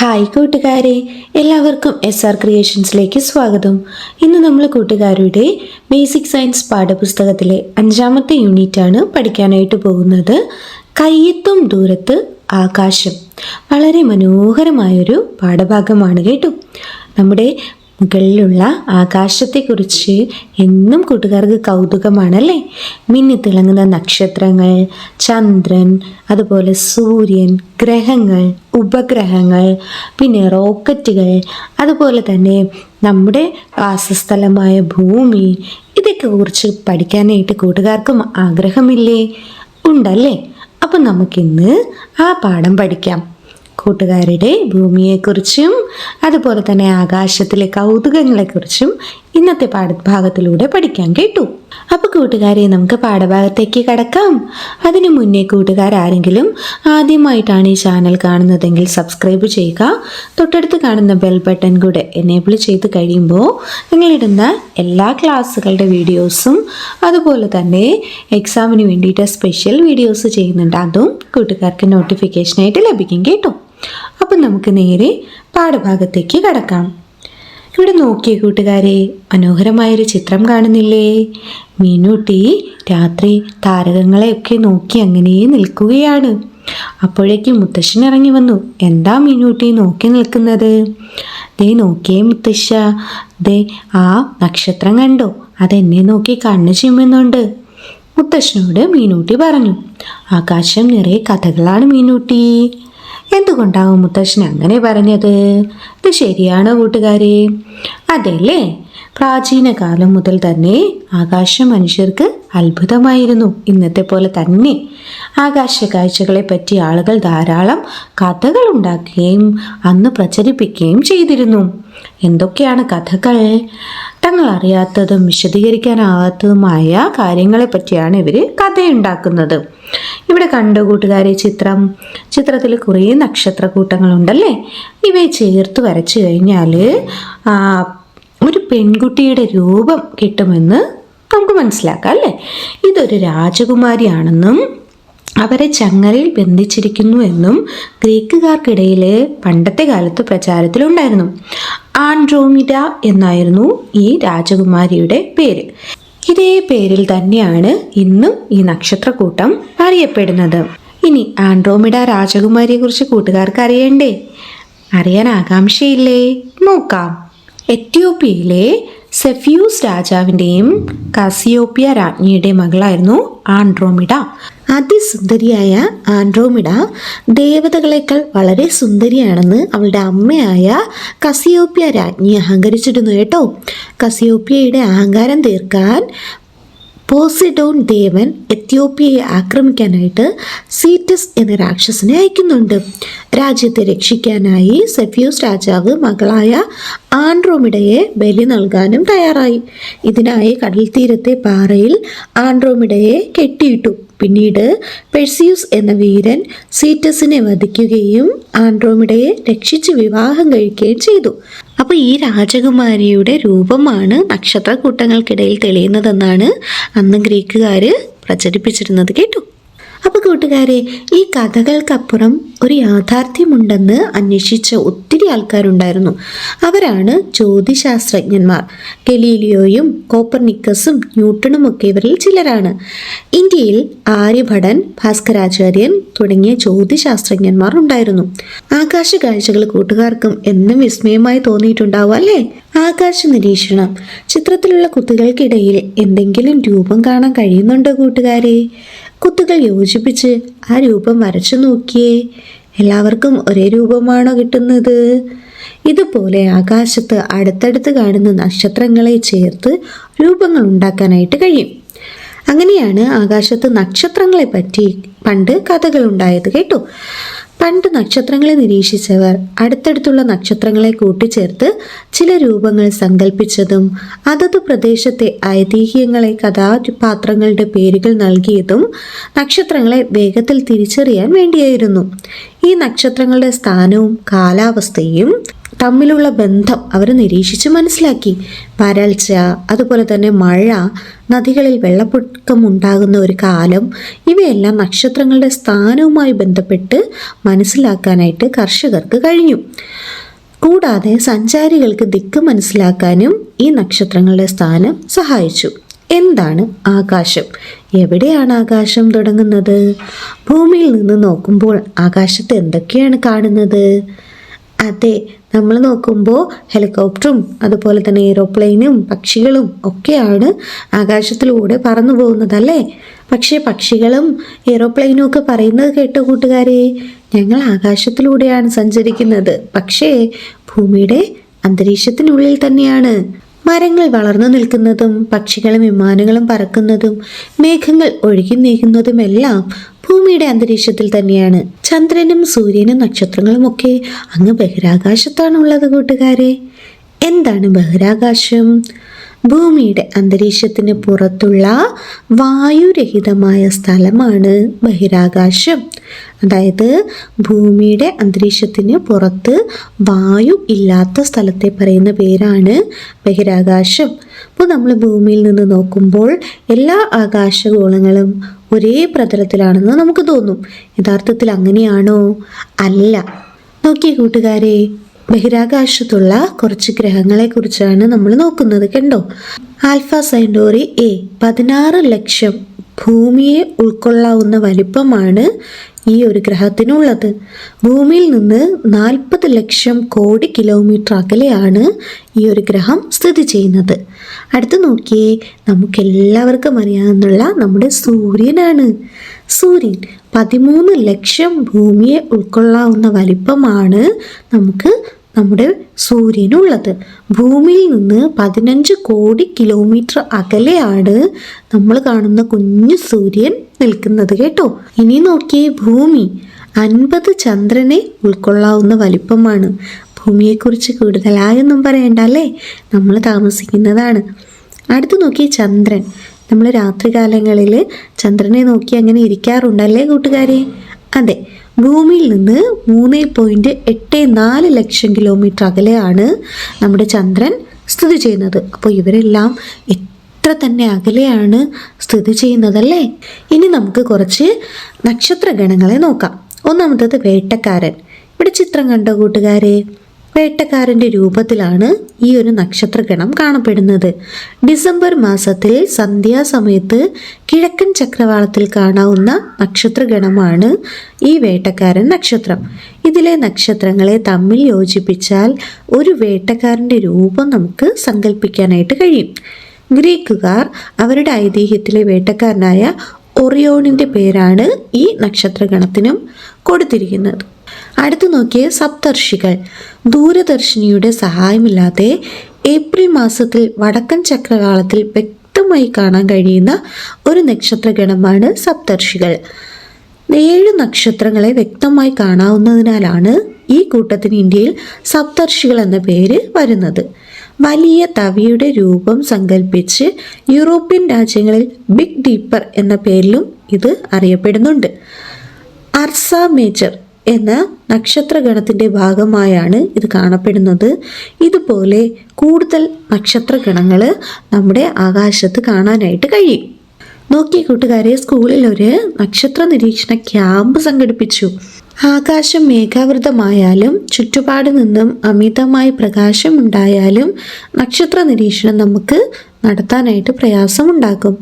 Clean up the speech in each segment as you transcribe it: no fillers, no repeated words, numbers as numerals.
Hi കൂട്ടുകാരെ, എല്ലാവർക്കും SR ക്രിയേഷൻസിലേക്ക് സ്വാഗതം. ഇന്ന് നമ്മൾ കൂട്ടുകാരുടെ ബേസിക് സയൻസ് പാഠപുസ്തകത്തിലെ 5ാമത്തെ യൂണിറ്റാണ് പഠിക്കാനായിട്ട് പോകുന്നത്. കയ്യെത്തും ദൂരത്ത് ആകാശം. വളരെ മനോഹരമായൊരു പാഠഭാഗമാണ് കേട്ടോ. നമ്മുടെ മുകളിലുള്ള ആകാശത്തെക്കുറിച്ച് എന്നും കൂട്ടുകാർക്ക് കൗതുകമാണല്ലേ. മിന്നിത്തിളങ്ങുന്ന നക്ഷത്രങ്ങൾ, ചന്ദ്രൻ, അതുപോലെ സൂര്യൻ, ഗ്രഹങ്ങൾ, ഉപഗ്രഹങ്ങൾ, പിന്നെ റോക്കറ്റുകൾ, അതുപോലെ തന്നെ നമ്മുടെ വാസസ്ഥലമായ ഭൂമി, ഇതൊക്കെ കുറിച്ച് പഠിക്കാനായിട്ട് കൂട്ടുകാർക്കും ആഗ്രഹമില്ലേ? ഉണ്ടല്ലേ? അപ്പം നമുക്കിന്ന് ആ പാഠം പഠിക്കാം. കൂട്ടുകാരുടെ ഭൂമിയെക്കുറിച്ചും അതുപോലെ തന്നെ ആകാശത്തിലെ കൗതുകങ്ങളെക്കുറിച്ചും ഇന്നത്തെ പാഠഭാഗത്തിലൂടെ പഠിക്കാൻ കേട്ടു. അപ്പോൾ കൂട്ടുകാരെ, നമുക്ക് പാഠഭാഗത്തേക്ക് കടക്കാം. അതിനു മുന്നേ കൂട്ടുകാരാരെങ്കിലും ആദ്യമായിട്ടാണ് ഈ ചാനൽ കാണുന്നതെങ്കിൽ സബ്സ്ക്രൈബ് ചെയ്യുക. തൊട്ടടുത്ത് കാണുന്ന ബെൽ ബട്ടൺ കൂടെ എനേബിൾ ചെയ്ത് കഴിയുമ്പോൾ നിങ്ങളിടുന്ന എല്ലാ ക്ലാസ്സുകളുടെ വീഡിയോസും അതുപോലെ തന്നെ എക്സാമിന് വേണ്ടിയിട്ട് സ്പെഷ്യൽ വീഡിയോസ് ചെയ്യുന്നുണ്ട്, അതും കൂട്ടുകാർക്ക് നോട്ടിഫിക്കേഷനായിട്ട് ലഭിക്കും കേട്ടോ. അപ്പം നമുക്ക് നേരെ പാഠഭാഗത്തേക്ക് കടക്കാം. ഇവിടെ നോക്കിയേ കൂട്ടുകാരെ, മനോഹരമായൊരു ചിത്രം കാണുന്നില്ലേ? മീനൂട്ടി രാത്രി താരകങ്ങളെയൊക്കെ നോക്കി അങ്ങനെ നിൽക്കുകയാണ്. അപ്പോഴേക്കും മുത്തശ്ശൻ ഇറങ്ങി വന്നു. എന്താ മീനൂട്ടി നോക്കി നിൽക്കുന്നത്? ദേ നോക്കിയേ മുത്തശ്ശ, ദേ ആ നക്ഷത്രം കണ്ടോ? അതെന്നെ നോക്കി കണ്ണു ചിമ്മുന്നുണ്ട്. മുത്തശ്ശനോട് മീനൂട്ടി പറഞ്ഞു. ആകാശം നിറയെ കഥകളാണ് മീനൂട്ടി. എന്തുകൊണ്ടാവും മുത്തശ്ശൻ അങ്ങനെ പറഞ്ഞത്? ഇത് ശരിയാണോ കൂട്ടുകാരെ? അതെല്ലേ, പ്രാചീന കാലം മുതൽ തന്നെ ആകാശം മനുഷ്യർക്ക് അത്ഭുതമായിരുന്നു. ഇന്നത്തെ പോലെ തന്നെ ആകാശ കാഴ്ചകളെ പറ്റി ആളുകൾ ധാരാളം കഥകൾ ഉണ്ടാക്കുകയും അന്ന് പ്രചരിപ്പിക്കുകയും ചെയ്തിരുന്നു. എന്തൊക്കെയാണ് കഥകൾ? തങ്ങൾ അറിയാത്തതും വിശദീകരിക്കാനാവാത്തതുമായ കാര്യങ്ങളെ പറ്റിയാണ് ഇവർ കഥയുണ്ടാക്കുന്നത്. ഇവിടെ കണ്ടോ കൂട്ടുകാരെ ചിത്രത്തിൽ കുറേ നക്ഷത്രക്കൂട്ടങ്ങളുണ്ടല്ലേ. ഇവയെ ചേർത്ത് വരച്ചു കഴിഞ്ഞാൽ ഒരു പെൺകുട്ടിയുടെ രൂപം കിട്ടുമെന്ന് നമുക്ക് മനസ്സിലാക്കാം അല്ലേ. ഇതൊരു രാജകുമാരിയാണെന്നും അവരെ ചങ്ങലയിൽ ബന്ധിച്ചിരിക്കുന്നു എന്നും ഗ്രീക്കുകാർക്കിടയിൽ പണ്ടത്തെ കാലത്ത് പ്രചാരത്തിലുണ്ടായിരുന്നു. ആൻഡ്രോമിഡ എന്നായിരുന്നു ഈ രാജകുമാരിയുടെ പേര്. ഇതേ പേരിൽ തന്നെയാണ് ഇന്നും ഈ നക്ഷത്രക്കൂട്ടം അറിയപ്പെടുന്നത്. ഇനി ആൻഡ്രോമിഡ രാജകുമാരിയെ കുറിച്ച് കൂട്ടുകാർക്ക് അറിയണ്ടേ? അറിയാൻ ആകാംക്ഷയില്ലേ? നോക്കാം. എത്യോപ്യയിലെ സെഫ്യൂസ് രാജാവിൻ്റെയും കാസിയോപ്യ രാജ്ഞിയുടെയും മകളായിരുന്നു ആൻഡ്രോമിഡ. അതിസുന്ദരിയായ ആൻഡ്രോമിഡ ദേവതകളെക്കാൾ വളരെ സുന്ദരിയാണെന്ന് അവളുടെ അമ്മയായ കസിയോപ്യ രാജ്ഞി അഹങ്കരിച്ചിരുന്നു കേട്ടോ. കസിയോപ്യയുടെ അഹങ്കാരം തീർക്കാൻ പോസിഡോൺ ദേവൻ എത്യോപ്യയെ ആക്രമിക്കാനായിട്ട് സീറ്റസ് എന്ന രാക്ഷസനെ അയക്കുന്നുണ്ട്. രാജ്യത്തെ രക്ഷിക്കാനായി സെഫ്യൂസ് രാജാവ് മകളായ ആൻഡ്രോമിഡയെ ബലി നൽകാനും തയ്യാറായി. ഇതിനായി കടൽ തീരത്തെ പാറയിൽ ആൻഡ്രോമിഡയെ കെട്ടിയിട്ടു. പിന്നീട് പെർസിയൂസ് എന്ന വീരൻ സീറ്റസിനെ വധിക്കുകയും ആൻഡ്രോമിഡയെ രക്ഷിച്ച് വിവാഹം കഴിക്കുകയും ചെയ്തു. അപ്പോൾ ഈ രാജകുമാരിയുടെ രൂപമാണ് നക്ഷത്രക്കൂട്ടങ്ങൾക്കിടയിൽ തെളിയുന്നതെന്നാണ് അന്ന് ഗ്രീക്കുകാർ പ്രചരിപ്പിച്ചിരുന്നത് കേട്ടോ. അപ്പോൾ കൂട്ടുകാരെ, ഈ കഥകൾക്കപ്പുറം ഒരു യാഥാർത്ഥ്യമുണ്ടെന്ന് അന്വേഷിച്ച ഒത്തിരി ആൾക്കാരുണ്ടായിരുന്നു. അവരാണ് ജ്യോതിശാസ്ത്രജ്ഞന്മാർ. ഗലീലിയോയും കോപ്പർനിക്കസും ന്യൂട്ടണും ഒക്കെ ഇവരിൽ ചിലരാണ്. ഇന്ത്യയിൽ ആര്യഭടൻ, ഭാസ്കരാചാര്യൻ തുടങ്ങിയ ജ്യോതിശാസ്ത്രജ്ഞന്മാർ ഉണ്ടായിരുന്നു. ആകാശ കാഴ്ചകൾ കൂട്ടുകാർക്കും എന്നും വിസ്മയമായി തോന്നിയിട്ടുണ്ടാവും അല്ലേ? ആകാശ നിരീക്ഷണം. ചിത്രത്തിലുള്ള കുത്തുകൾക്കിടയിൽ എന്തെങ്കിലും രൂപം കാണാൻ കഴിയുന്നുണ്ടോ കൂട്ടുകാരെ? കുത്തുകൾ യോജിപ്പിച്ച് ആ രൂപം വരച്ചു നോക്കിയേ. എല്ലാവർക്കും ഒരേ രൂപമാണോ കിട്ടുന്നത്? ഇതുപോലെ ആകാശത്ത് അടുത്തടുത്ത് കാണുന്ന നക്ഷത്രങ്ങളെ ചേർത്ത് രൂപങ്ങൾ ഉണ്ടാക്കാനായിട്ട് കഴിയും. അങ്ങനെയാണ് ആകാശത്ത് നക്ഷത്രങ്ങളെ പറ്റി പണ്ട് കഥകൾ ഉണ്ടായത് കേട്ടോ. പണ്ട് നക്ഷത്രങ്ങളെ നിരീക്ഷിച്ചവർ അടുത്തടുത്തുള്ള നക്ഷത്രങ്ങളെ കൂട്ടിച്ചേർത്ത് ചില രൂപങ്ങൾ സങ്കല്പിച്ചതും അതത് പ്രദേശത്തെ ഐതിഹ്യങ്ങളെ കഥാപാത്രങ്ങളുടെ പേരുകൾ നൽകിയതും നക്ഷത്രങ്ങളെ വേഗത്തിൽ തിരിച്ചറിയാൻ വേണ്ടിയായിരുന്നു. ഈ നക്ഷത്രങ്ങളുടെ സ്ഥാനവും കാലാവസ്ഥയും തമ്മിലുള്ള ബന്ധം അവർ നിരീക്ഷിച്ച് മനസ്സിലാക്കി. വരൾച്ച, അതുപോലെ തന്നെ മഴ, നദികളിൽ വെള്ളപ്പൊക്കം ഉണ്ടാകുന്ന ഒരു കാലം, ഇവയെല്ലാം നക്ഷത്രങ്ങളുടെ സ്ഥാനവുമായി ബന്ധപ്പെട്ട് മനസ്സിലാക്കാനായിട്ട് കർഷകർക്ക് കഴിഞ്ഞു. കൂടാതെ സഞ്ചാരികൾക്ക് ദിക്ക് മനസ്സിലാക്കാനും ഈ നക്ഷത്രങ്ങളുടെ സ്ഥാനം സഹായിച്ചു. എന്താണ് ആകാശം? എവിടെയാണ് ആകാശം തുടങ്ങുന്നത്? ഭൂമിയിൽ നിന്ന് നോക്കുമ്പോൾ ആകാശത്ത് എന്തൊക്കെയാണ് കാണുന്നത്? അതെ, നമ്മൾ നോക്കുമ്പോൾ ഹെലികോപ്റ്ററും അതുപോലെ തന്നെ എയ്റോപ്ലെയിനും പക്ഷികളും ഒക്കെയാണ് ആകാശത്തിലൂടെ പറന്നു പോകുന്നതല്ലേ. പക്ഷേ പക്ഷികളും എയ്റോപ്ലെയിനും ഒക്കെ പറയുന്നത് കേട്ടോ കൂട്ടുകാരെ, ഞങ്ങൾ ആകാശത്തിലൂടെയാണ് സഞ്ചരിക്കുന്നത്, പക്ഷേ ഭൂമിയുടെ അന്തരീക്ഷത്തിനുള്ളിൽ തന്നെയാണ്. മരങ്ങൾ വളർന്നു നിൽക്കുന്നതും പക്ഷികളും വിമാനങ്ങളും പറക്കുന്നതും മേഘങ്ങൾ ഒഴുകി നീങ്ങുന്നതുമെല്ലാം ഭൂമിയുടെ അന്തരീക്ഷത്തിൽ തന്നെയാണ്. ചന്ദ്രനും സൂര്യനും നക്ഷത്രങ്ങളും ഒക്കെ അങ്ങ് ബഹിരാകാശത്താണുള്ളത് കൂട്ടുകാരെ. എന്താണ് ബഹിരാകാശം? ഭൂമിയുടെ അന്തരീക്ഷത്തിന് പുറത്തുള്ള വായുരഹിതമായ സ്ഥലമാണ് ബഹിരാകാശം. അതായത് ഭൂമിയുടെ അന്തരീക്ഷത്തിന് പുറത്ത് വായു ഇല്ലാത്ത സ്ഥലത്തെ പറയുന്ന പേരാണ് ബഹിരാകാശം. അപ്പോൾ നമ്മൾ ഭൂമിയിൽ നിന്ന് നോക്കുമ്പോൾ എല്ലാ ആകാശഗോളങ്ങളും ഒരേ പ്രതലത്തിലാണെന്ന് നമുക്ക് തോന്നും. യഥാർത്ഥത്തിൽ അങ്ങനെയാണോ? അല്ല. നോക്കിയേ കൂട്ടുകാരെ, ബഹിരാകാശത്തുള്ള കുറച്ച് ഗ്രഹങ്ങളെ കുറിച്ചാണ് നമ്മൾ നോക്കുന്നത്. കണ്ടോ, ആൽഫ സെന്റോറി എ 16 ലക്ഷം ഭൂമിയെ ഉൾക്കൊള്ളാവുന്ന വലിപ്പമാണ് ഈ ഒരു ഗ്രഹത്തിനുള്ളത്. ഭൂമിയിൽ നിന്ന് 40 ലക്ഷം കോടി കിലോമീറ്റർ അകലെയാണ് ഈ ഒരു ഗ്രഹം സ്ഥിതി ചെയ്യുന്നത്. അടുത്ത് നോക്കിയേ, നമുക്കെല്ലാവർക്കും അറിയാവുന്ന നമ്മുടെ സൂര്യനാണ്. സൂര്യൻ 13 ലക്ഷം ഭൂമിയെ ഉൾക്കൊള്ളാവുന്ന വലിപ്പമാണ് നമ്മുടെ സൂര്യനുള്ളത്. ഭൂമിയിൽ നിന്ന് 15 കോടി കിലോമീറ്റർ അകലെയാണ് നമ്മൾ കാണുന്ന കുഞ്ഞു സൂര്യൻ നിൽക്കുന്നത് കേട്ടോ. ഇനി നോക്കിയേ, ഭൂമി 50 ചന്ദ്രനെ ഉൾക്കൊള്ളാവുന്ന വലിപ്പമാണ്. ഭൂമിയെക്കുറിച്ച് കൂടുതലായൊന്നും പറയണ്ട അല്ലേ, നമ്മൾ താമസിക്കുന്നതാണ്. അടുത്ത് നോക്കിയേ, ചന്ദ്രൻ. നമ്മൾ രാത്രികാലങ്ങളിൽ ചന്ദ്രനെ നോക്കി അങ്ങനെ ഇരിക്കാറുണ്ടല്ലേ കൂട്ടുകാരെ? അതെ, ഭൂമിയിൽ നിന്ന് 3.84 ലക്ഷം കിലോമീറ്റർ അകലെയാണ് നമ്മുടെ ചന്ദ്രൻ സ്ഥിതി ചെയ്യുന്നത്. അപ്പോൾ ഇവരെല്ലാം എത്ര തന്നെ അകലെയാണ് സ്ഥിതി ചെയ്യുന്നതല്ലേ. ഇനി നമുക്ക് കുറച്ച് നക്ഷത്രഗണങ്ങളെ നോക്കാം. ഒന്നാമത്തത് വേട്ടക്കാരൻ. ഇവിടെ ചിത്രം കണ്ടോ കൂട്ടുകാരെ? വേട്ടക്കാരൻ്റെ രൂപത്തിലാണ് ഈ ഒരു നക്ഷത്രഗണം കാണപ്പെടുന്നത്. ഡിസംബർ മാസത്തിൽ സന്ധ്യാസമയത്ത് കിഴക്കൻ ചക്രവാളത്തിൽ കാണാവുന്ന നക്ഷത്രഗണമാണ് ഈ വേട്ടക്കാരൻ നക്ഷത്രം. ഇതിലെ നക്ഷത്രങ്ങളെ തമ്മിൽ യോജിപ്പിച്ചാൽ ഒരു വേട്ടക്കാരൻ്റെ രൂപം നമുക്ക് സങ്കല്പിക്കാനായിട്ട് കഴിയും. ഗ്രീക്കുകാർ അവരുടെ ഐതിഹ്യത്തിലെ വേട്ടക്കാരനായ ഒറിയോണിൻ്റെ പേരാണ് ഈ നക്ഷത്രഗണത്തിനും കൊടുത്തിരിക്കുന്നത്. അടുത്ത് നോക്കിയ സപ്തർഷികൾ. ദൂരദർശിനിയുടെ സഹായമില്ലാതെ ഏപ്രിൽ മാസത്തിൽ വടക്കൻ ചക്രവാളത്തിൽ വ്യക്തമായി കാണാൻ കഴിയുന്ന ഒരു നക്ഷത്രഗണമാണ് സപ്തർഷികൾ. 7 നക്ഷത്രങ്ങളെ വ്യക്തമായി കാണാവുന്നതിനാലാണ് ഈ കൂട്ടത്തിന് ഇന്ത്യയിൽ സപ്തർഷികൾ എന്ന പേര് വരുന്നത്. വലിയ തവിയുടെ രൂപം സങ്കല്പിച്ച് യൂറോപ്യൻ രാജ്യങ്ങളിൽ ബിഗ് ഡീപ്പർ എന്ന പേരിലും ഇത് അറിയപ്പെടുന്നുണ്ട്. അർസ മേജർ എന്ന നക്ഷത്രഗണത്തിൻ്റെ ഭാഗമായാണ് ഇത് കാണപ്പെടുന്നത്. ഇതുപോലെ കൂടുതൽ നക്ഷത്രഗണങ്ങൾ നമ്മുടെ ആകാശത്ത് കാണാനായിട്ട് കഴിയും. നോക്കിയ കൂട്ടുകാരെ, സ്കൂളിൽ ഒരു നക്ഷത്ര നിരീക്ഷണ ക്യാമ്പ് സംഘടിപ്പിച്ചു. ആകാശം മേഘാവൃതമായാലും ചുറ്റുപാട് നിന്നും അമിതമായി പ്രകാശമുണ്ടായാലും നക്ഷത്ര നിരീക്ഷണം നമുക്ക് നടത്താനായിട്ട് പ്രയാസമുണ്ടാകും.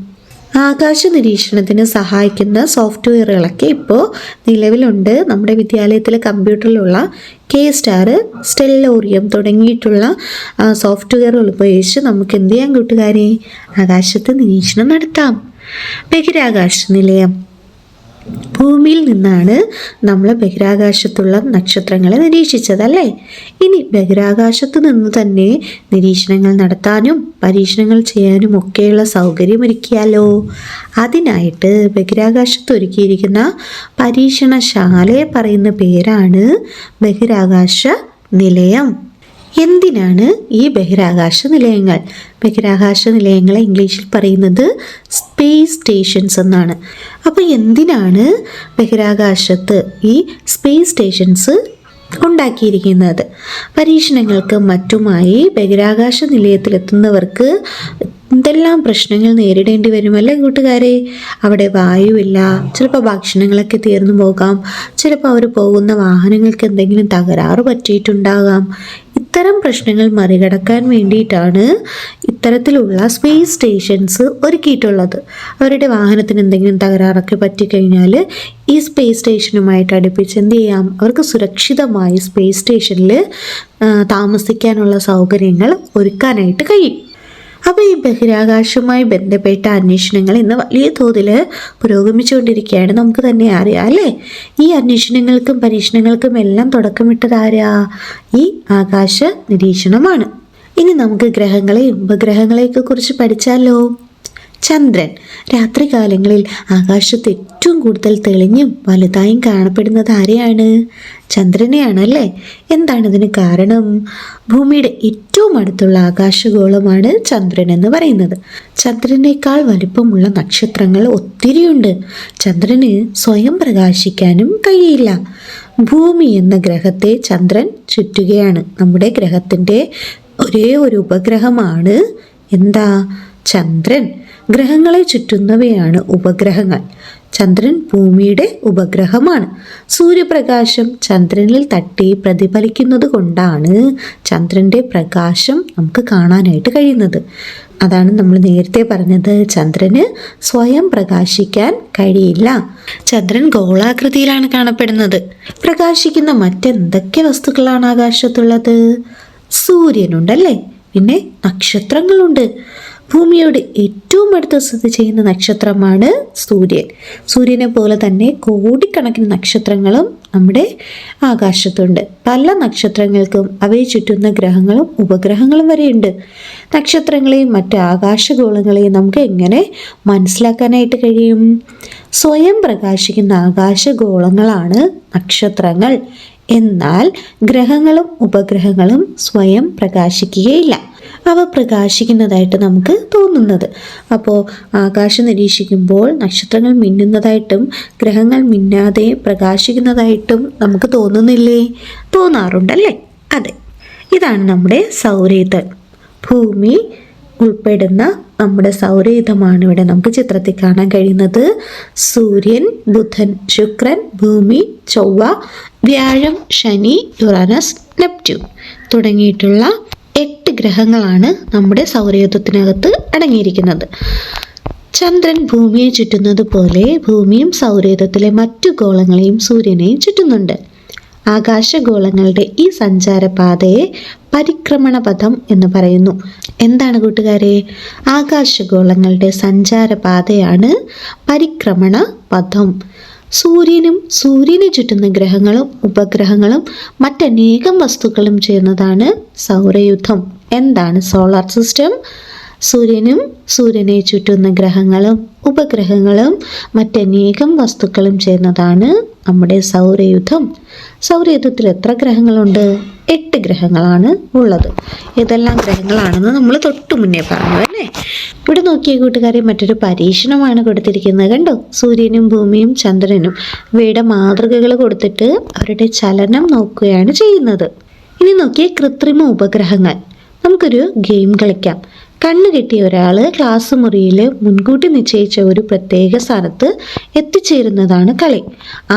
ആകാശ നിരീക്ഷണത്തിന് സഹായിക്കുന്ന സോഫ്റ്റ്വെയറുകളൊക്കെ ഇപ്പോൾ നിലവിലുണ്ട്. നമ്മുടെ വിദ്യാലയത്തിലെ കമ്പ്യൂട്ടറിലുള്ള K-STAR, സ്റ്റെല്ലോറിയം തുടങ്ങിയിട്ടുള്ള സോഫ്റ്റ്വെയറുകൾ ഉപയോഗിച്ച് നമുക്ക് എന്ത് ചെയ്യാം കൂട്ടുകാരെ? ആകാശത്ത് നിരീക്ഷണം നടത്താം. ബഹിരാകാശ നിലയം. ഭൂമിയിൽ നിന്നാണ് നമ്മൾ ബഹിരാകാശത്തുള്ള നക്ഷത്രങ്ങളെ നിരീക്ഷിച്ചതല്ലേ. ഇനി ബഹിരാകാശത്ത് നിന്ന് തന്നെ നിരീക്ഷണങ്ങൾ നടത്താനും പരീക്ഷണങ്ങൾ ചെയ്യാനും ഒക്കെയുള്ള സൗകര്യമൊരുക്കിയാലോ? അതിനായിട്ട് ബഹിരാകാശത്ത് ഒരുക്കിയിരിക്കുന്ന പരീക്ഷണശാലയെ പറയുന്ന പേരാണ് ബഹിരാകാശ നിലയം. എന്തിനാണ് ഈ ബഹിരാകാശ നിലയങ്ങൾ? ബഹിരാകാശ നിലയങ്ങളെ ഇംഗ്ലീഷിൽ പറയുന്നത് സ്പേസ് സ്റ്റേഷൻസ് എന്നാണ്. അപ്പോൾ എന്തിനാണ് ബഹിരാകാശത്ത് ഈ സ്പേസ് സ്റ്റേഷൻസ് ഉണ്ടാക്കിയിരിക്കുന്നത്. പരീക്ഷണങ്ങൾക്കും മറ്റുമായി ബഹിരാകാശ നിലയത്തിലെത്തുന്നവർക്ക് എന്തെല്ലാം പ്രശ്നങ്ങൾ നേരിടേണ്ടി വരുമല്ലേ കൂട്ടുകാരെ? അവിടെ വായുവില്ല, ചിലപ്പോൾ ഭക്ഷണങ്ങളൊക്കെ തീർന്നു പോകാം, ചിലപ്പോൾ അവർ പോകുന്ന വാഹനങ്ങൾക്ക് എന്തെങ്കിലും തകരാറ് പറ്റിയിട്ടുണ്ടാകാം. ഇത്തരം പ്രശ്നങ്ങൾ മറികടക്കാൻ വേണ്ടിയിട്ടാണ് ഇത്തരത്തിലുള്ള സ്പേസ് സ്റ്റേഷൻസ് ഒരുക്കിയിട്ടുള്ളത്. അവരുടെ വാഹനത്തിന് എന്തെങ്കിലും തകരാറൊക്കെ പറ്റിക്കഴിഞ്ഞാൽ ഈ സ്പേസ് സ്റ്റേഷനുമായിട്ട് അടുപ്പിച്ച് എന്ത് ചെയ്യാം, അവർക്ക് സുരക്ഷിതമായി സ്പേസ് സ്റ്റേഷനിൽ താമസിക്കാനുള്ള സൗകര്യങ്ങൾ ഒരുക്കാനായിട്ട് കഴിയും. അപ്പോൾ ഈ ബഹിരാകാശവുമായി ബന്ധപ്പെട്ട അന്വേഷണങ്ങൾ ഇന്ന് വലിയ തോതിൽ പുരോഗമിച്ചുകൊണ്ടിരിക്കുകയാണ്. നമുക്ക് തന്നെ അറിയാം അല്ലേ? ഈ അന്വേഷണങ്ങൾക്കും പരീക്ഷണങ്ങൾക്കും എല്ലാം തുടക്കമിട്ടത് ആരാ? ഈ ആകാശ നിരീക്ഷണമാണ്. ഇനി നമുക്ക് ഗ്രഹങ്ങളെയും ഉപഗ്രഹങ്ങളെയൊക്കെ കുറിച്ച് പഠിച്ചാലോ? ചന്ദ്രൻ രാത്രികാലങ്ങളിൽ ആകാശത്ത് ഏറ്റവും കൂടുതൽ തെളിഞ്ഞും വലുതായും കാണപ്പെടുന്നത് ആരെയാണ്? ചന്ദ്രനെയാണ് അല്ലേ? എന്താണ് ഇതിന് കാരണം? ഭൂമിയുടെ ഏറ്റവും അടുത്തുള്ള ആകാശഗോളമാണ് ചന്ദ്രൻ എന്ന് പറയുന്നത്. ചന്ദ്രനേക്കാൾ വലിപ്പമുള്ള നക്ഷത്രങ്ങൾ ഒത്തിരിയുണ്ട്. ചന്ദ്രന് സ്വയം പ്രകാശിക്കാനും കഴിയില്ല. ഭൂമി എന്ന ഗ്രഹത്തെ ചന്ദ്രൻ ചുറ്റുകയാണ്. നമ്മുടെ ഗ്രഹത്തിൻ്റെ ഒരേ ഒരു ഉപഗ്രഹമാണ് എന്താ? ചന്ദ്രൻ. ഗ്രഹങ്ങളെ ചുറ്റുന്നവയാണ് ഉപഗ്രഹങ്ങൾ. ചന്ദ്രൻ ഭൂമിയുടെ ഉപഗ്രഹമാണ്. സൂര്യപ്രകാശം ചന്ദ്രനിൽ തട്ടി പ്രതിഫലിക്കുന്നത് കൊണ്ടാണ് ചന്ദ്രൻ്റെ പ്രകാശം നമുക്ക് കാണാനായിട്ട് കഴിയുന്നത്. അതാണ് നമ്മൾ നേരത്തെ പറഞ്ഞത്, ചന്ദ്രന് സ്വയം പ്രകാശിക്കാൻ കഴിയില്ല. ചന്ദ്രൻ ഗോളാകൃതിയിലാണ് കാണപ്പെടുന്നത്. പ്രകാശിക്കുന്ന മറ്റെന്തൊക്കെ വസ്തുക്കളാണ് ആകാശത്തുള്ളത്? സൂര്യനുണ്ടല്ലേ, പിന്നെ നക്ഷത്രങ്ങളുണ്ട്. ഭൂമിയോട് ഏറ്റവും അടുത്ത് സ്ഥിതി ചെയ്യുന്ന നക്ഷത്രമാണ് സൂര്യൻ. സൂര്യനെ പോലെ തന്നെ കോടിക്കണക്കിന് നക്ഷത്രങ്ങളും നമ്മുടെ ആകാശത്തുണ്ട്. പല നക്ഷത്രങ്ങൾക്കും അവയെ ചുറ്റുന്ന ഗ്രഹങ്ങളും ഉപഗ്രഹങ്ങളും വരെയുണ്ട്. നക്ഷത്രങ്ങളെയും മറ്റ് ആകാശഗോളങ്ങളെയും നമുക്ക് എങ്ങനെ മനസ്സിലാക്കാനായിട്ട് കഴിയും? സ്വയം പ്രകാശിക്കുന്ന ആകാശഗോളങ്ങളാണ് നക്ഷത്രങ്ങൾ. എന്നാൽ ഗ്രഹങ്ങളും ഉപഗ്രഹങ്ങളും സ്വയം പ്രകാശിക്കുകയില്ല. അവ പ്രകാശിക്കുന്നതായിട്ട് നമുക്ക് തോന്നുന്നത്. അപ്പോൾ ആകാശം നിരീക്ഷിക്കുമ്പോൾ നക്ഷത്രങ്ങൾ മിന്നുന്നതായിട്ടും ഗ്രഹങ്ങൾ മിന്നാതെ പ്രകാശിക്കുന്നതായിട്ടും നമുക്ക് തോന്നുന്നില്ലേ? തോന്നാറുണ്ടല്ലേ? അതെ, ഇതാണ് നമ്മുടെ സൗരയൂഥം. ഭൂമി ഉൾപ്പെടുന്ന നമ്മുടെ സൗരയൂഥമാണ് ഇവിടെ നമുക്ക് ചിത്രത്തിൽ കാണാൻ കഴിയുന്നത്. സൂര്യൻ, ബുധൻ, ശുക്രൻ, ഭൂമി, ചൊവ്വ, വ്യാഴം, ശനി, യുറാനസ്, നെപ്റ്റ്യൂൺ തുടങ്ങിയിട്ടുള്ള 8 ഗ്രഹങ്ങളാണ് നമ്മുടെ സൗരയൂഥത്തിനകത്ത് അടങ്ങിയിരിക്കുന്നത്. ചന്ദ്രൻ ഭൂമിയെ ചുറ്റുന്നത് പോലെ ഭൂമിയും സൗരയൂഥത്തിലെ മറ്റു ഗോളങ്ങളെയും സൂര്യനെയും ചുറ്റുന്നുണ്ട്. ആകാശഗോളങ്ങളുടെ ഈ സഞ്ചാരപാതയെ പരിക്രമണപഥം എന്ന് പറയുന്നു. എന്താണ് കൂട്ടുകാരെ? ആകാശഗോളങ്ങളുടെ സഞ്ചാരപാതയാണ് പരിക്രമണ പഥം. സൂര്യനും സൂര്യനെ ചുറ്റുന്ന ഗ്രഹങ്ങളും ഉപഗ്രഹങ്ങളും മറ്റനേകം വസ്തുക്കളും ചേർന്നതാണ് സൗരയൂഥം. എന്താണ് സോളാർ സിസ്റ്റം? സൂര്യനും സൂര്യനെ ചുറ്റുന്ന ഗ്രഹങ്ങളും ഉപഗ്രഹങ്ങളും മറ്റനേകം വസ്തുക്കളും ചേർന്നതാണ് നമ്മുടെ സൗരയൂഥം. സൗരയൂഥത്തിൽ എത്ര ഗ്രഹങ്ങളുണ്ട്? 8 ഗ്രഹങ്ങളാണ് ഉള്ളത്. ഏതെല്ലാം ഗ്രഹങ്ങളാണെന്ന് നമ്മൾ തൊട്ടു മുന്നേ പറഞ്ഞു അല്ലേ? ഇവിടെ നോക്കിയ കൂട്ടുകാരെ, മറ്റൊരു പരീക്ഷണമാണ് കൊടുത്തിരിക്കുന്നത്. കണ്ടോ? സൂര്യനും ഭൂമിയും ചന്ദ്രനും ഇവയുടെ മാതൃകകൾ കൊടുത്തിട്ട് അവരുടെ ചലനം നോക്കുകയാണ് ചെയ്യുന്നത്. ഇനി നോക്കിയ കൃത്രിമ ഉപഗ്രഹങ്ങൾ. നമുക്കൊരു ഗെയിം കളിക്കാം. കണ്ണു കെട്ടിയ ഒരാൾ ക്ലാസ് മുറിയിൽ മുൻകൂട്ടി നിശ്ചയിച്ച ഒരു പ്രത്യേക സ്ഥാനത്ത് എത്തിച്ചേരുന്നതാണ് കളി.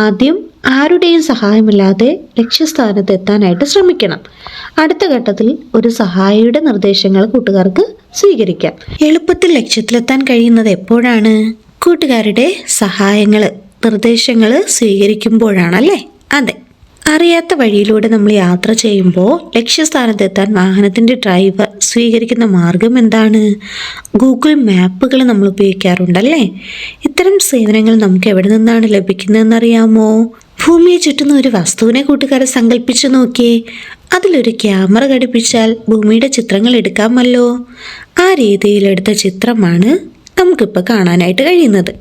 ആദ്യം ആരുടെയും സഹായമില്ലാതെ ലക്ഷ്യസ്ഥാനത്ത് എത്താനായിട്ട് ശ്രമിക്കണം. അടുത്ത ഘട്ടത്തിൽ ഒരു സഹായിയുടെ നിർദ്ദേശങ്ങൾ കൂട്ടുകാർക്ക് സ്വീകരിക്കാം. എളുപ്പത്തിൽ ലക്ഷ്യത്തിലെത്താൻ കഴിയുന്നത് എപ്പോഴാണ്? കൂട്ടുകാരുടെ നിർദ്ദേശങ്ങൾ സ്വീകരിക്കുമ്പോഴാണല്ലേ? അതെ. അറിയാത്ത വഴിയിലൂടെ നമ്മൾ യാത്ര ചെയ്യുമ്പോൾ ലക്ഷ്യസ്ഥാനത്തെത്താൻ വാഹനത്തിൻ്റെ ഡ്രൈവർ സ്വീകരിക്കുന്ന മാർഗം എന്താണ്? ഗൂഗിൾ മാപ്പുകൾ നമ്മൾ ഉപയോഗിക്കാറുണ്ടല്ലേ? ഇത്തരം സേവനങ്ങൾ നമുക്ക് എവിടെ നിന്നാണ് ലഭിക്കുന്നതെന്നറിയാമോ? ഭൂമിയെ ചുറ്റുന്ന ഒരു വസ്തുവിനെ കൂട്ടുകാരെ സങ്കല്പിച്ചു നോക്കിയേ. അതിലൊരു ക്യാമറ ഘടിപ്പിച്ചാൽ ഭൂമിയുടെ ചിത്രങ്ങൾ എടുക്കാമല്ലോ. ആ രീതിയിലെടുത്ത ചിത്രമാണ് നമുക്കിപ്പോൾ കാണാനായിട്ട് കഴിയുന്നത്.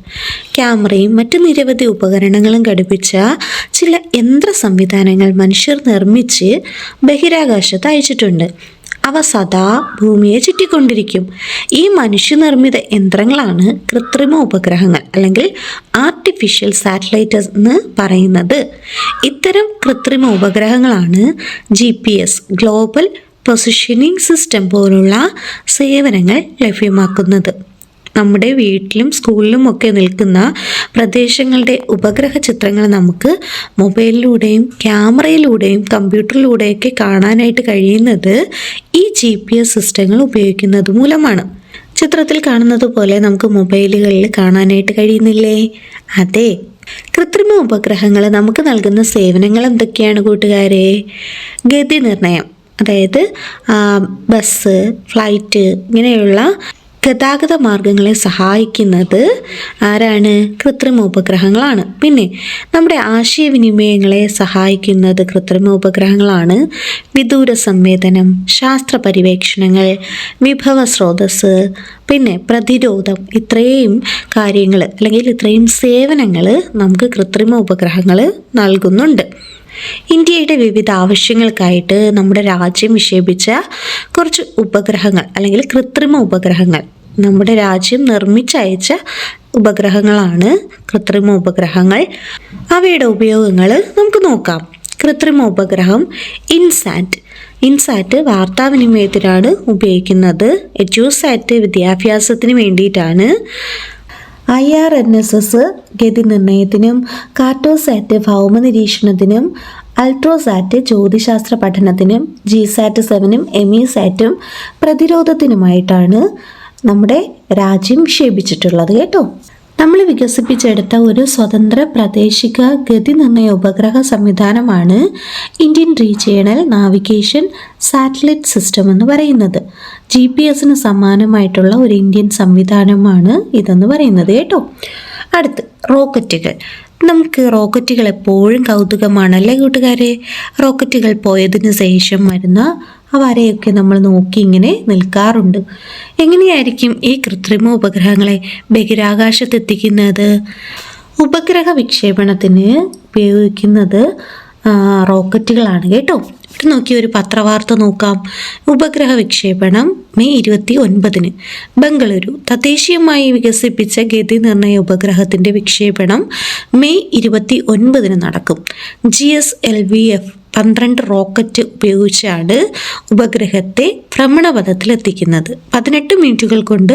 ക്യാമറയും മറ്റു നിരവധി ഉപകരണങ്ങളും ഘടിപ്പിച്ച ചില യന്ത്ര സംവിധാനങ്ങൾ മനുഷ്യർ നിർമ്മിച്ച് ബഹിരാകാശത്ത് അയച്ചിട്ടുണ്ട്. അവ സദാ ഭൂമിയെ ചുറ്റിക്കൊണ്ടിരിക്കും. ഈ മനുഷ്യനിർമ്മിത യന്ത്രങ്ങളാണ് കൃത്രിമ ഉപഗ്രഹങ്ങൾ അല്ലെങ്കിൽ ആർട്ടിഫിഷ്യൽ സാറ്റലൈറ്റ് എന്ന് പറയുന്നത്. ഇത്തരം കൃത്രിമ ഉപഗ്രഹങ്ങളാണ് GPS ഗ്ലോബൽ പൊസിഷനിങ് സിസ്റ്റം പോലുള്ള സേവനങ്ങൾ ലഭ്യമാക്കുന്നത്. നമ്മുടെ വീട്ടിലും സ്കൂളിലും ഒക്കെ നിൽക്കുന്ന പ്രദേശങ്ങളുടെ ഉപഗ്രഹ ചിത്രങ്ങൾ നമുക്ക് മൊബൈലിലൂടെയും ക്യാമറയിലൂടെയും കമ്പ്യൂട്ടറിലൂടെയൊക്കെ കാണാനായിട്ട് കഴിയുന്നത് ഈ GPS സിസ്റ്റങ്ങൾ ഉപയോഗിക്കുന്നത് മൂലമാണ്. ചിത്രത്തിൽ കാണുന്നത് പോലെ നമുക്ക് മൊബൈലുകളിൽ കാണാനായിട്ട് കഴിയുന്നില്ലേ? അതെ, കൃത്രിമ ഉപഗ്രഹങ്ങൾ നമുക്ക് നൽകുന്ന സേവനങ്ങൾ എന്തൊക്കെയാണ് കൂട്ടുകാരെ? ഗതി നിർണയം, അതായത് ബസ്, ഫ്ലൈറ്റ് ഇങ്ങനെയുള്ള ഗതാഗത മാർഗങ്ങളെ സഹായിക്കുന്നത് ആരാണ്? കൃത്രിമ ഉപഗ്രഹങ്ങളാണ്. പിന്നെ നമ്മുടെ ആശയവിനിമയങ്ങളെ സഹായിക്കുന്നത് കൃത്രിമ ഉപഗ്രഹങ്ങളാണ്. വിദൂര സംവേദനം, ശാസ്ത്ര പര്യവേക്ഷണങ്ങൾ, വിഭവ സ്രോതസ്, പിന്നെ പ്രതിരോധം, ഇത്രയും കാര്യങ്ങൾ അല്ലെങ്കിൽ ഇത്രയും സേവനങ്ങൾ നമുക്ക് കൃത്രിമ ഉപഗ്രഹങ്ങൾ നൽകുന്നുണ്ട്. ഇന്ത്യയുടെ വിവിധ ആവശ്യങ്ങൾക്കായിട്ട് നമ്മുടെ രാജ്യം വിക്ഷേപിച്ച കുറച്ച് ഉപഗ്രഹങ്ങൾ അല്ലെങ്കിൽ കൃത്രിമ ഉപഗ്രഹങ്ങൾ, നമ്മുടെ രാജ്യം നിർമ്മിച്ചയച്ച ഉപഗ്രഹങ്ങളാണ് കൃത്രിമ ഉപഗ്രഹങ്ങൾ. അവയുടെ ഉപയോഗങ്ങൾ നമുക്ക് നോക്കാം. കൃത്രിമ ഉപഗ്രഹം ഇൻസാറ്റ് വാർത്താവിനിമയത്തിനാണ് ഉപയോഗിക്കുന്നത്. എഡ്യൂസാറ്റ് വിദ്യാഭ്യാസത്തിന് വേണ്ടിയിട്ടാണ്. IRNSS ഗതി നിർണയത്തിനും, കാർട്ടോസാറ്റ് ഭൗമ നിരീക്ഷണത്തിനും, അൾട്രോസാറ്റ് ജ്യോതിശാസ്ത്ര പഠനത്തിനും, GSAT-7 എമിസാറ്റും പ്രതിരോധത്തിനുമായിട്ടാണ് നമ്മുടെ രാജ്യം വിക്ഷേപിച്ചിട്ടുള്ളത് കേട്ടോ. നമ്മൾ വികസിപ്പിച്ചെടുത്ത ഒരു സ്വതന്ത്ര പ്രാദേശിക ഗതി നിർണയ ഉപഗ്രഹ സംവിധാനമാണ് Indian regional navigation satellite system എന്ന് പറയുന്നത്. GPS-ന് സമാനമായിട്ടുള്ള ഒരു ഇന്ത്യൻ സംവിധാനമാണ് ഇതെന്ന് പറയുന്നത് കേട്ടോ. അടുത്ത് റോക്കറ്റുകൾ. നമുക്ക് റോക്കറ്റുകൾ എപ്പോഴും കൗതുകമാണല്ലേ കൂട്ടുകാരെ? റോക്കറ്റുകൾ പോയതിനു ശേഷം വരുന്ന വരെയൊക്കെ നമ്മൾ നോക്കി ഇങ്ങനെ നിൽക്കാറുണ്ട്. എങ്ങനെയായിരിക്കും ഈ കൃത്രിമ ഉപഗ്രഹങ്ങളെ ബഹിരാകാശത്തെത്തിക്കുന്നത്? ഉപഗ്രഹ വിക്ഷേപണത്തിന് ഉപയോഗിക്കുന്നത് റോക്കറ്റുകളാണ് കേട്ടോ. ഇവിടെ നോക്കി ഒരു പത്രവാർത്ത നോക്കാം. ഉപഗ്രഹ വിക്ഷേപണം മെയ് 29 ബംഗളൂരു തദ്ദേശീയമായി വികസിപ്പിച്ച ഗതി നിർണയ ഉപഗ്രഹത്തിൻ്റെ വിക്ഷേപണം മെയ് 29 നടക്കും. GSLV-F 12 റോക്കറ്റ് ഉപയോഗിച്ചാണ് ഉപഗ്രഹത്തെ ഭ്രമണപഥത്തിലെത്തിക്കുന്നത്. 18 മിനിറ്റുകൾ കൊണ്ട്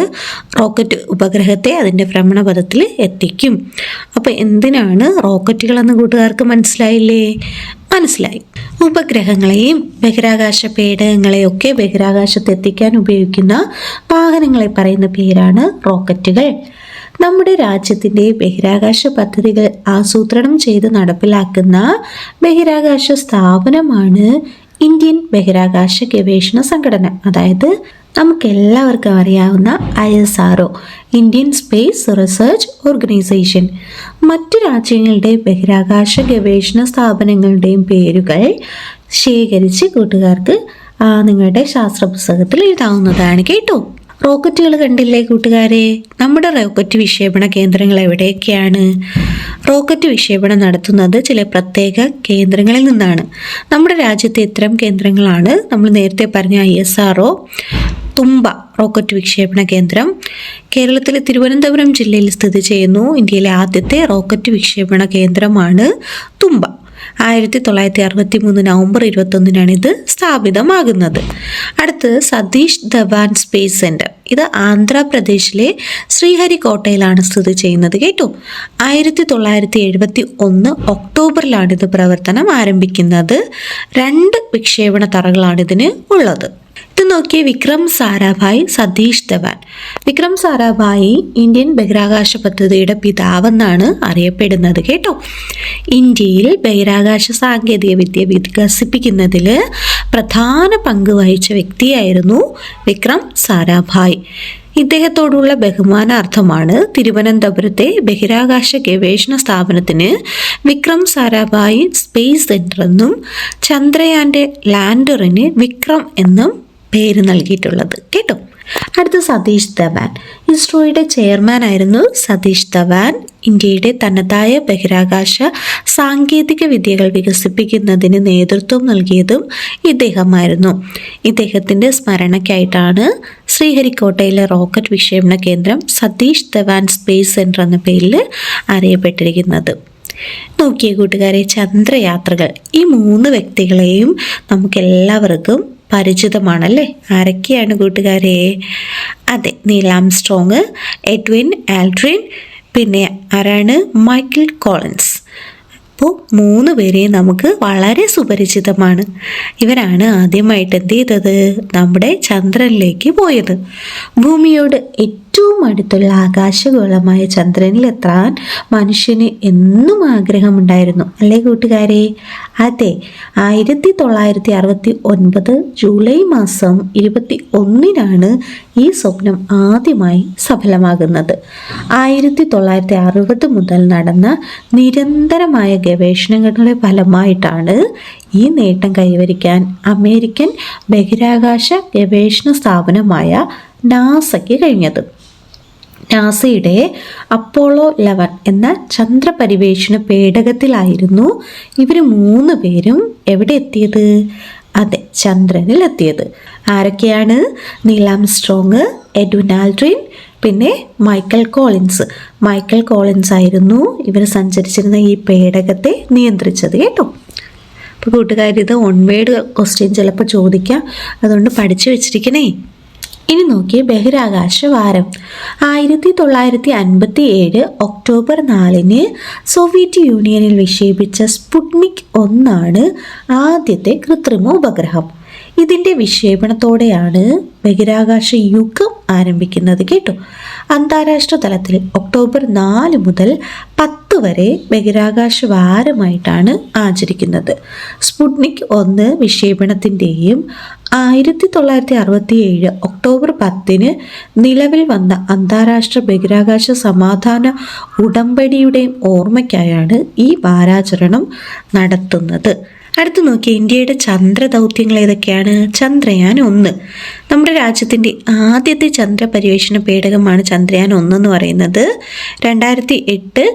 റോക്കറ്റ് ഉപഗ്രഹത്തെ അതിൻ്റെ ഭ്രമണപഥത്തിൽ എത്തിക്കും. അപ്പോൾ എന്തിനാണ് റോക്കറ്റുകളെന്ന് കൂട്ടുകാർക്ക് മനസ്സിലായില്ലേ? മനസ്സിലായി. ഉപഗ്രഹങ്ങളെയും ബഹിരാകാശ പേടകങ്ങളെയും ഒക്കെ ബഹിരാകാശത്തെത്തിക്കാൻ ഉപയോഗിക്കുന്ന വാഹനങ്ങളെ പറയുന്ന പേരാണ് റോക്കറ്റുകൾ. നമ്മുടെ രാജ്യത്തിൻ്റെ ബഹിരാകാശ പദ്ധതികൾ ആസൂത്രണം ചെയ്ത് നടപ്പിലാക്കുന്ന ബഹിരാകാശ സ്ഥാപനമാണ് ഇന്ത്യൻ ബഹിരാകാശ ഗവേഷണ സംഘടന. അതായത് നമുക്കെല്ലാവർക്കും അറിയാവുന്ന ISRO, Indian space research organisation. മറ്റു രാജ്യങ്ങളുടെ ബഹിരാകാശ ഗവേഷണ സ്ഥാപനങ്ങളുടെയും പേരുകൾ ശേഖരിച്ച് കൂട്ടുകാർക്ക് നിങ്ങളുടെ ശാസ്ത്ര പുസ്തകത്തിൽ എഴുതാവുന്നതാണ് കേട്ടോ. റോക്കറ്റുകൾ കണ്ടില്ലേ കൂട്ടുകാരെ? നമ്മുടെ റോക്കറ്റ് വിക്ഷേപണ കേന്ദ്രങ്ങൾ എവിടെയൊക്കെയാണ്? റോക്കറ്റ് വിക്ഷേപണം നടത്തുന്നത് ചില പ്രത്യേക കേന്ദ്രങ്ങളിൽ നിന്നാണ്. നമ്മുടെ രാജ്യത്തെ ഇത്തരം കേന്ദ്രങ്ങളാണ് നമ്മൾ നേരത്തെ പറഞ്ഞ ISRO, തുമ്പ റോക്കറ്റ് വിക്ഷേപണ കേന്ദ്രം കേരളത്തിലെ തിരുവനന്തപുരം ജില്ലയിൽ സ്ഥിതി ചെയ്യുന്നു. ഇന്ത്യയിലെ ആദ്യത്തെ റോക്കറ്റ് വിക്ഷേപണ കേന്ദ്രമാണ് തുമ്പ. 1963 നവംബർ 21 ഇത് സ്ഥാപിതമാകുന്നത്. അടുത്ത് സതീഷ് ധവാൻ സ്പേസ് സെൻറ്റർ. ഇത് ആന്ധ്രാപ്രദേശിലെ ശ്രീഹരിക്കോട്ടയിലാണ് സ്ഥിതി ചെയ്യുന്നത് കേട്ടോ. 1971 ഒക്ടോബറിലാണ് ഇത് പ്രവർത്തനം ആരംഭിക്കുന്നത്. 2 വിക്ഷേപണ തറകളാണ് ഇതിന് ഉള്ളത്. ഇത് നോക്കിയ വിക്രം സാരാഭായ്, സതീഷ് ധവാൻ. വിക്രം സാരാഭായി ഇന്ത്യൻ ബഹിരാകാശ പദ്ധതിയുടെ പിതാവെന്നാണ് അറിയപ്പെടുന്നത് കേട്ടോ. ഇന്ത്യയിൽ ബഹിരാകാശ സാങ്കേതിക വിദ്യ വികസിപ്പിക്കുന്നതിൽ പ്രധാന പങ്ക് വഹിച്ച വ്യക്തിയായിരുന്നു വിക്രം സാരാഭായ്. ഇദ്ദേഹത്തോടുള്ള ബഹുമാനാർത്ഥമാണ് തിരുവനന്തപുരത്തെ ബഹിരാകാശ ഗവേഷണ സ്ഥാപനത്തിന് വിക്രം സാരാഭായ് സ്പേസ് സെൻറ്റർ എന്നും ചന്ദ്രയാൻ്റെ ലാൻഡറിന് വിക്രം എന്നും പേര് നൽകിയിട്ടുള്ളത് കേട്ടോ. അടുത്ത സതീഷ് ധവാൻ. ഇസ്രോയുടെ ചെയർമാൻ ആയിരുന്നു സതീഷ് ധവാൻ. ഇന്ത്യയുടെ തനതായ ബഹിരാകാശ സാങ്കേതിക വിദ്യകൾ വികസിപ്പിക്കുന്നതിന് നേതൃത്വം നൽകിയതും ഇദ്ദേഹമായിരുന്നു. ഇദ്ദേഹത്തിൻ്റെ സ്മരണയ്ക്കായിട്ടാണ് ശ്രീഹരിക്കോട്ടയിലെ റോക്കറ്റ് വിക്ഷേപണ കേന്ദ്രം സതീഷ് ധവാൻ സ്പേസ് സെൻറ്റർ എന്ന പേരിൽ അറിയപ്പെട്ടിരിക്കുന്നത്. നോക്കിയ കൂട്ടുകാരെ, ചന്ദ്രയാത്രകൾ, ഈ 3 വ്യക്തികളെയും നമുക്കെല്ലാവർക്കും പരിചിതമാണല്ലേ. ആരൊക്കെയാണ് കൂട്ടുകാരെ? അതെ, നീൽ ആംസ്ട്രോങ്, എഡ്വിൻ ആൽഡ്രിൻ, പിന്നെ ആരാണ്? Michael Collins. അപ്പോൾ 3 പേരെയും നമുക്ക് വളരെ സുപരിചിതമാണ്. ഇവരാണ് ആദ്യമായിട്ട് എന്ത് ചെയ്തത്? നമ്മുടെ ചന്ദ്രനിലേക്ക് പോയത്. ഭൂമിയോട് ഏറ്റവും അടുത്തുള്ള ആകാശഗോളമായ ചന്ദ്രനിലെത്താൻ മനുഷ്യന് എന്നും ആഗ്രഹമുണ്ടായിരുന്നു, അല്ലേ കൂട്ടുകാരെ? അതെ, 1969 ജൂലൈ മാസം 21-നാണ് ഈ സ്വപ്നം ആദ്യമായി സഫലമാകുന്നത്. 1960 മുതൽ നടന്ന നിരന്തരമായ ഗവേഷണങ്ങളുടെ ഫലമായിട്ടാണ് ഈ നേട്ടം കൈവരിക്കാൻ അമേരിക്കൻ ബഹിരാകാശ ഗവേഷണ സ്ഥാപനമായ നാസയ്ക്ക് കഴിഞ്ഞത്. നാസയുടെ അപ്പോളോ 11 എന്ന ചന്ദ്രപര്യവേഷണ പേടകത്തിലായിരുന്നു ഇവർ 3 പേരും എവിടെ എത്തിയത്? അതെ, ചന്ദ്രനിൽ എത്തിയത്. ആരൊക്കെയാണ്? നീൽ ആംസ്ട്രോങ്, എഡ്വിൻ ആൽഡ്രിൻ, പിന്നെ മൈക്കൽ കോളിൻസ്. മൈക്കൽ കോളിൻസ് ആയിരുന്നു ഇവർ സഞ്ചരിച്ചിരുന്ന ഈ പേടകത്തെ നിയന്ത്രിച്ചത് കേട്ടോ. അപ്പോൾ കൂട്ടുകാർ, ഇത് 1 വേർഡ് ക്വസ്റ്റ്യൻ ചിലപ്പോൾ ചോദിക്കാം, അതുകൊണ്ട് പഠിച്ചു വെച്ചിരിക്കണേ. ഇനി നോക്കിയേ, ബഹിരാകാശ വാരം. 1957 ഒക്ടോബർ 4-ന് സോവിയറ്റ് യൂണിയനിൽ വിക്ഷേപിച്ച സ്പുട്നിക് 1 ആദ്യത്തെ കൃത്രിമ ഉപഗ്രഹം. ഇതിൻ്റെ വിക്ഷേപണത്തോടെയാണ് ബഹിരാകാശ യുഗം ആരംഭിക്കുന്നത് കേട്ടോ. അന്താരാഷ്ട്ര തലത്തിൽ ഒക്ടോബർ 4 മുതൽ 10 വരെ ബഹിരാകാശ വാരമായിട്ടാണ് ആചരിക്കുന്നത്. സ്പുട്നിക് 1 വിക്ഷേപണത്തിൻ്റെയും 1967 ഒക്ടോബർ 10-ന് നിലവിൽ വന്ന അന്താരാഷ്ട്ര ബഹിരാകാശ സമാധാന ഉടമ്പടിയുടെയും ഓർമ്മയ്ക്കായാണ് ഈ വാരാചരണം നടത്തുന്നത്. അടുത്ത് നോക്കിയ ഇന്ത്യയുടെ ചന്ദ്രദൗത്യങ്ങൾ ഏതൊക്കെയാണ്? ചന്ദ്രയാൻ 1. നമ്മുടെ രാജ്യത്തിൻ്റെ ആദ്യത്തെ ചന്ദ്രപര്യവേഷണ പേടകമാണ് ചന്ദ്രയാൻ 1 എന്ന് പറയുന്നത്. 2008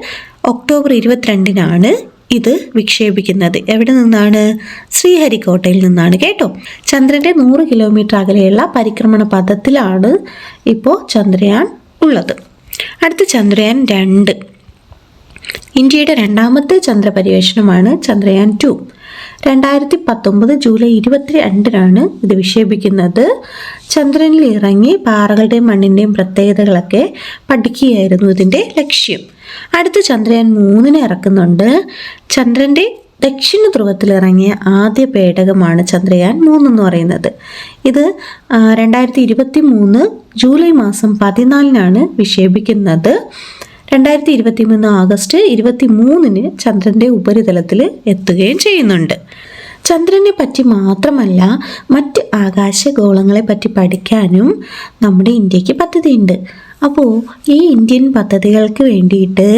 ഒക്ടോബർ 22-നാണ് ഇത് വിക്ഷേപിക്കുന്നത്. എവിടെ നിന്നാണ്? ശ്രീഹരിക്കോട്ടയിൽ നിന്നാണ് കേട്ടോ. ചന്ദ്രൻ്റെ 100 കിലോമീറ്റർ അകലെയുള്ള പരിക്രമണ പഥത്തിലാണ് ഇപ്പോൾ ചന്ദ്രയാൻ ഉള്ളത്. അടുത്ത ചന്ദ്രയാൻ 2. ഇന്ത്യയുടെ 2ാമത്തെ ചന്ദ്രപര്യവേഷണമാണ് ചന്ദ്രയാൻ 2. 2019 ജൂലൈ 22-നാണ് ഇത് വിക്ഷേപിക്കുന്നത്. ചന്ദ്രനിൽ ഇറങ്ങി പാറകളുടെയും മണ്ണിൻ്റെയും പ്രത്യേകതകളൊക്കെ പഠിക്കുകയായിരുന്നു ഇതിൻ്റെ ലക്ഷ്യം. അടുത്ത ചന്ദ്രയാൻ 3-നെ ഇറക്കുന്നുണ്ട്. ചന്ദ്രൻ്റെ ദക്ഷിണ ധ്രുവത്തിൽ ഇറങ്ങിയ ആദ്യ പേടകമാണ് ചന്ദ്രയാൻ 3 എന്ന് പറയുന്നത്. ഇത് 2023 ജൂലൈ മാസം 14-നാണ് വിക്ഷേപിക്കുന്നത്. 2023 ആഗസ്റ്റ് 23-ന് ചന്ദ്രൻ്റെ ഉപരിതലത്തിൽ എത്തുകയും ചെയ്യുന്നുണ്ട്. ചന്ദ്രനെ പറ്റി മാത്രമല്ല, മറ്റ് ആകാശഗോളങ്ങളെ പറ്റി പഠിക്കാനും നമ്മുടെ ഇന്ത്യക്ക് പദ്ധതിയുണ്ട്. അപ്പോൾ ഈ ഇന്ത്യൻ പദ്ധതികൾക്ക് വേണ്ടിയിട്ട്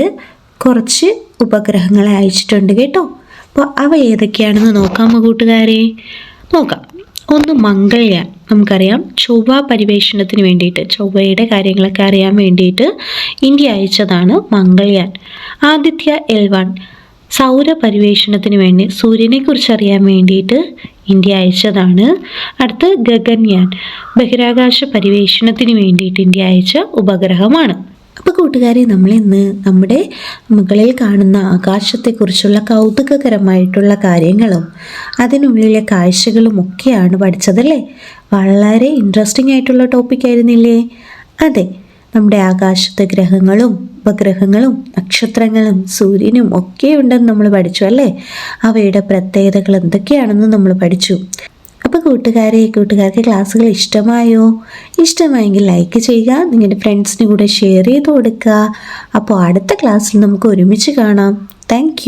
കുറച്ച് ഉപഗ്രഹങ്ങളെ അയച്ചിട്ടുണ്ട് കേട്ടോ. അപ്പോൾ അവ ഏതൊക്കെയാണെന്ന് നോക്കാമോ കൂട്ടുകാരെ? നോക്കാം. 1 മംഗൾയാൻ. നമുക്കറിയാം, ചൊവ്വ പരിവേഷണത്തിന് വേണ്ടിയിട്ട്, ചൊവ്വയുടെ കാര്യങ്ങളൊക്കെ അറിയാൻ വേണ്ടിയിട്ട് ഇന്ത്യ അയച്ചതാണ് മംഗൾയാൻ. ആദിത്യ L1 സൗരപരിവേഷണത്തിന് വേണ്ടി, സൂര്യനെക്കുറിച്ച് അറിയാൻ വേണ്ടിയിട്ട് ഇന്ത്യ അയച്ചതാണ്. അടുത്ത് ഗഗൻയാൻ, ബഹിരാകാശ പരിവേഷണത്തിന് വേണ്ടിയിട്ട് ഇന്ത്യ അയച്ച ഉപഗ്രഹമാണ്. അപ്പോൾ കൂട്ടുകാരെ, നമ്മളിന്ന് നമ്മുടെ മുകളിൽ കാണുന്ന ആകാശത്തെക്കുറിച്ചുള്ള കൗതുകകരമായിട്ടുള്ള കാര്യങ്ങളും അതിനുള്ളിലെ കാഴ്ചകളും ഒക്കെയാണ് പഠിച്ചതല്ലേ. വളരെ ഇൻട്രസ്റ്റിംഗ് ആയിട്ടുള്ള ടോപ്പിക് ആയിരുന്നില്ലേ? അതെ, നമ്മുടെ ആകാശത്തെ ഗ്രഹങ്ങളും ഉപഗ്രഹങ്ങളും നക്ഷത്രങ്ങളും സൂര്യനും ഒക്കെ ഉണ്ടെന്ന് നമ്മൾ പഠിച്ചു അല്ലേ. അവയുടെ പ്രത്യേകതകൾ എന്തൊക്കെയാണെന്ന് നമ്മൾ പഠിച്ചു. അപ്പോൾ കൂട്ടുകാർക്ക് ക്ലാസ്സുകൾ ഇഷ്ടമായോ? ഇഷ്ടമായെങ്കിൽ ലൈക്ക് ചെയ്യുക, നിങ്ങളുടെ ഫ്രണ്ട്സിന് കൂടെ ഷെയർ ചെയ്ത് കൊടുക്കുക. അപ്പോൾ അടുത്ത ക്ലാസ്സിൽ നമുക്ക് ഒരുമിച്ച് കാണാം. താങ്ക്